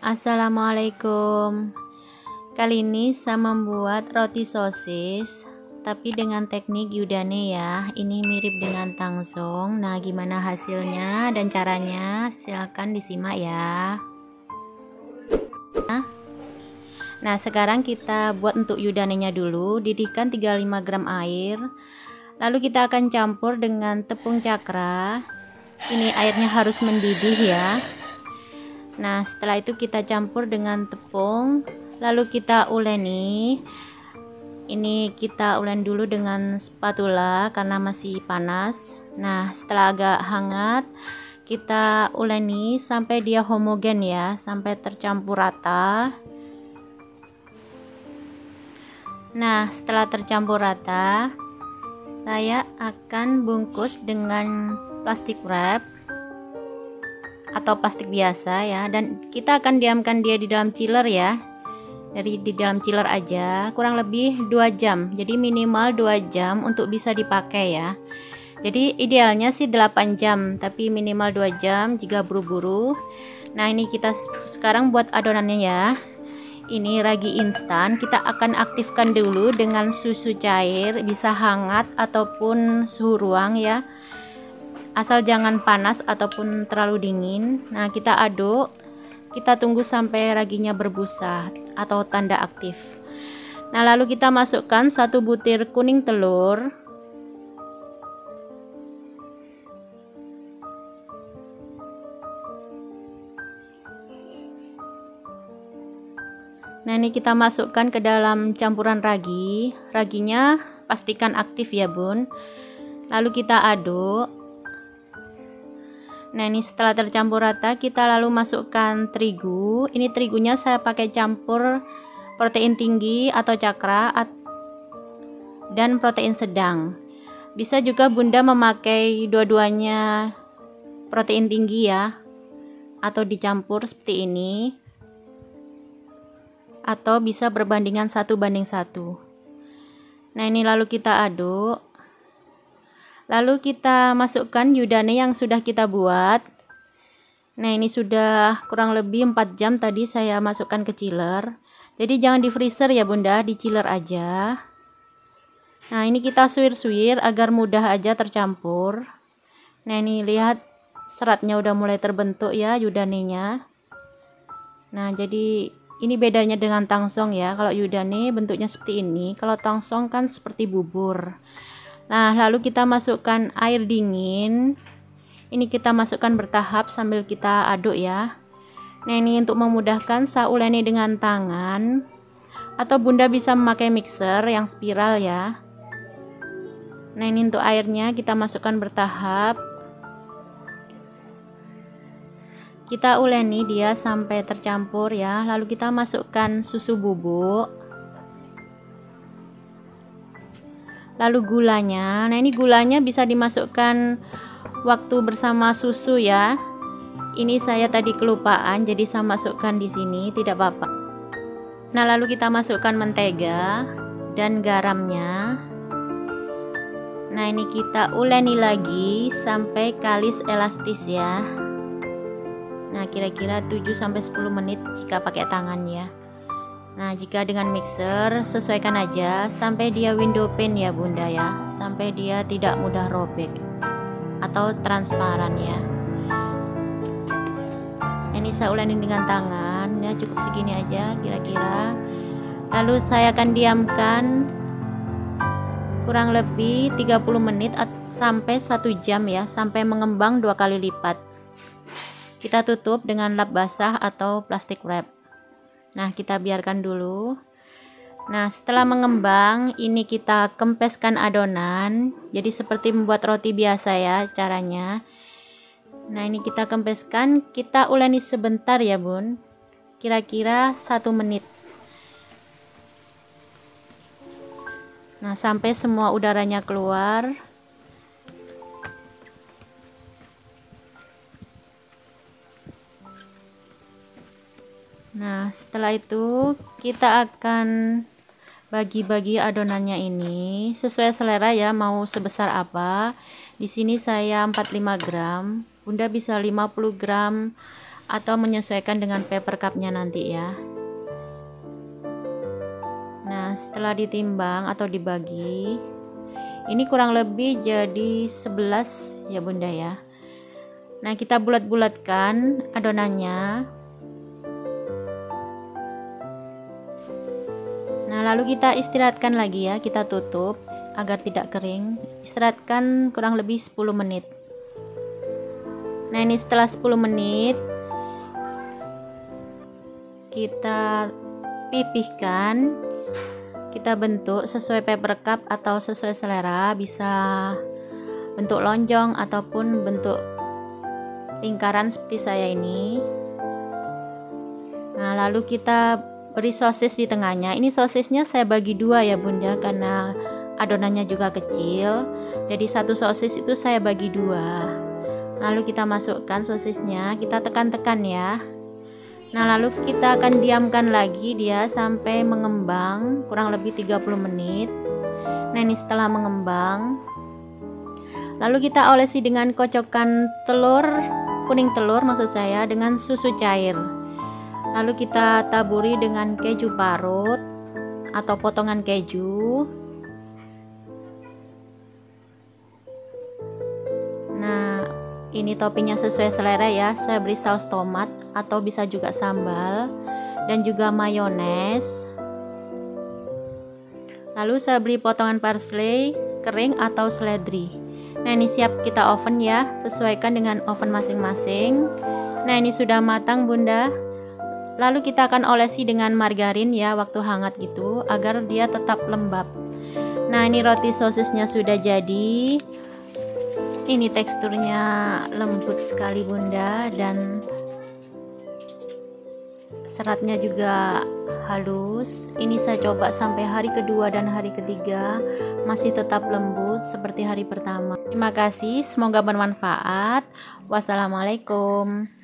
Assalamualaikum. Kali ini saya membuat roti sosis tapi dengan teknik Yudane ya. Ini mirip dengan tangsong. Nah, gimana hasilnya dan caranya? Silahkan disimak ya. Nah, sekarang kita buat untuk Yudanenya dulu. Didihkan 35 gram air. Lalu kita akan campur dengan tepung cakra. Ini airnya harus mendidih ya. Nah, setelah itu kita campur dengan tepung, lalu kita uleni. Ini kita ulen dulu dengan spatula karena masih panas. Nah, setelah agak hangat, kita uleni sampai dia homogen ya, sampai tercampur rata. Nah, setelah tercampur rata, saya akan bungkus dengan plastik wrap atau plastik biasa ya, dan kita akan diamkan dia di dalam chiller ya, di dalam chiller aja kurang lebih 2 jam, jadi minimal 2 jam untuk bisa dipakai ya. Jadi idealnya sih 8 jam tapi minimal 2 jam jika buru-buru. Nah, ini kita sekarang buat adonannya ya. Ini ragi instan, kita akan aktifkan dulu dengan susu cair, bisa hangat ataupun suhu ruang ya, asal jangan panas ataupun terlalu dingin. Nah, kita aduk, kita tunggu sampai raginya berbusa atau tanda aktif. Nah, lalu kita masukkan 1 butir kuning telur, nah ini kita masukkan ke dalam campuran ragi. Raginya pastikan aktif ya bun. Lalu kita aduk. Nah, ini setelah tercampur rata, kita lalu masukkan terigu. Ini terigunya saya pakai campur protein tinggi atau cakra dan protein sedang. Bisa juga bunda memakai dua-duanya protein tinggi ya, atau dicampur seperti ini, atau bisa berbandingan 1:1. Nah, ini lalu kita aduk. Lalu kita masukkan Yudane yang sudah kita buat. Nah, ini sudah kurang lebih 4 jam tadi saya masukkan ke chiller. Jadi jangan di freezer ya bunda, di chiller aja. Nah, ini kita suwir-suwir agar mudah aja tercampur. Nah, ini lihat seratnya udah mulai terbentuk ya Yudanenya. Nah, jadi ini bedanya dengan tangsong ya. Kalau Yudane bentuknya seperti ini, kalau tangsong kan seperti bubur. Nah, lalu kita masukkan air dingin. Ini kita masukkan bertahap sambil kita aduk ya. Nah, ini untuk memudahkan saya uleni dengan tangan, atau bunda bisa memakai mixer yang spiral ya. Nah, ini untuk airnya kita masukkan bertahap. Kita uleni dia sampai tercampur ya. Lalu kita masukkan susu bubuk. Lalu gulanya. Nah, ini gulanya bisa dimasukkan waktu bersama susu ya. Ini saya tadi kelupaan jadi saya masukkan di sini, tidak apa-apa. Nah, lalu kita masukkan mentega dan garamnya. Nah, ini kita uleni lagi sampai kalis elastis ya. Nah, kira-kira 7-10 menit jika pakai tangan ya. Nah, jika dengan mixer sesuaikan aja sampai dia window pane ya bunda ya, sampai dia tidak mudah robek atau transparan ya. Ini saya uleni dengan tangan ya, cukup segini aja kira-kira. Lalu saya akan diamkan kurang lebih 30 menit sampai 1 jam ya, sampai mengembang 2 kali lipat. Kita tutup dengan lap basah atau plastik wrap. Nah, kita biarkan dulu. Nah, setelah mengembang, ini kita kempeskan adonan. Jadi seperti membuat roti biasa ya caranya. Nah, ini kita kempeskan, kita uleni sebentar ya bun. Kira-kira 1 menit. Nah, sampai semua udaranya keluar. Nah, setelah itu kita akan bagi-bagi adonannya ini sesuai selera ya, mau sebesar apa. Di sini saya 45 gram, bunda bisa 50 gram atau menyesuaikan dengan paper cupnya nanti ya. Nah, setelah ditimbang atau dibagi, ini kurang lebih jadi 11 ya bunda ya. Nah, kita bulat-bulatkan adonannya. Nah, lalu kita istirahatkan lagi ya, kita tutup agar tidak kering. Istirahatkan kurang lebih 10 menit. Nah, ini setelah 10 menit kita pipihkan, kita bentuk sesuai paper cup atau sesuai selera, bisa bentuk lonjong ataupun bentuk lingkaran seperti saya ini. Nah, lalu kita beri sosis di tengahnya. Ini sosisnya saya bagi dua ya bunda, karena adonannya juga kecil, jadi satu sosis itu saya bagi dua. Lalu kita masukkan sosisnya, kita tekan-tekan ya. Nah, lalu kita akan diamkan lagi dia sampai mengembang kurang lebih 30 menit. Nah, ini setelah mengembang, lalu kita olesi dengan kocokan telur, kuning telur maksud saya, dengan susu cair. Lalu kita taburi dengan keju parut atau potongan keju. Nah, ini toppingnya sesuai selera ya, saya beri saus tomat atau bisa juga sambal dan juga mayones. Lalu saya beri potongan parsley kering atau seledri. Nah, ini siap kita oven ya, sesuaikan dengan oven masing-masing. Nah, ini sudah matang bunda. Lalu kita akan olesi dengan margarin ya, waktu hangat gitu, agar dia tetap lembab. Nah, ini roti sosisnya sudah jadi. Ini teksturnya lembut sekali bunda, dan seratnya juga halus. Ini saya coba sampai hari kedua dan hari ketiga, masih tetap lembut seperti hari pertama. Terima kasih, semoga bermanfaat. Wassalamualaikum.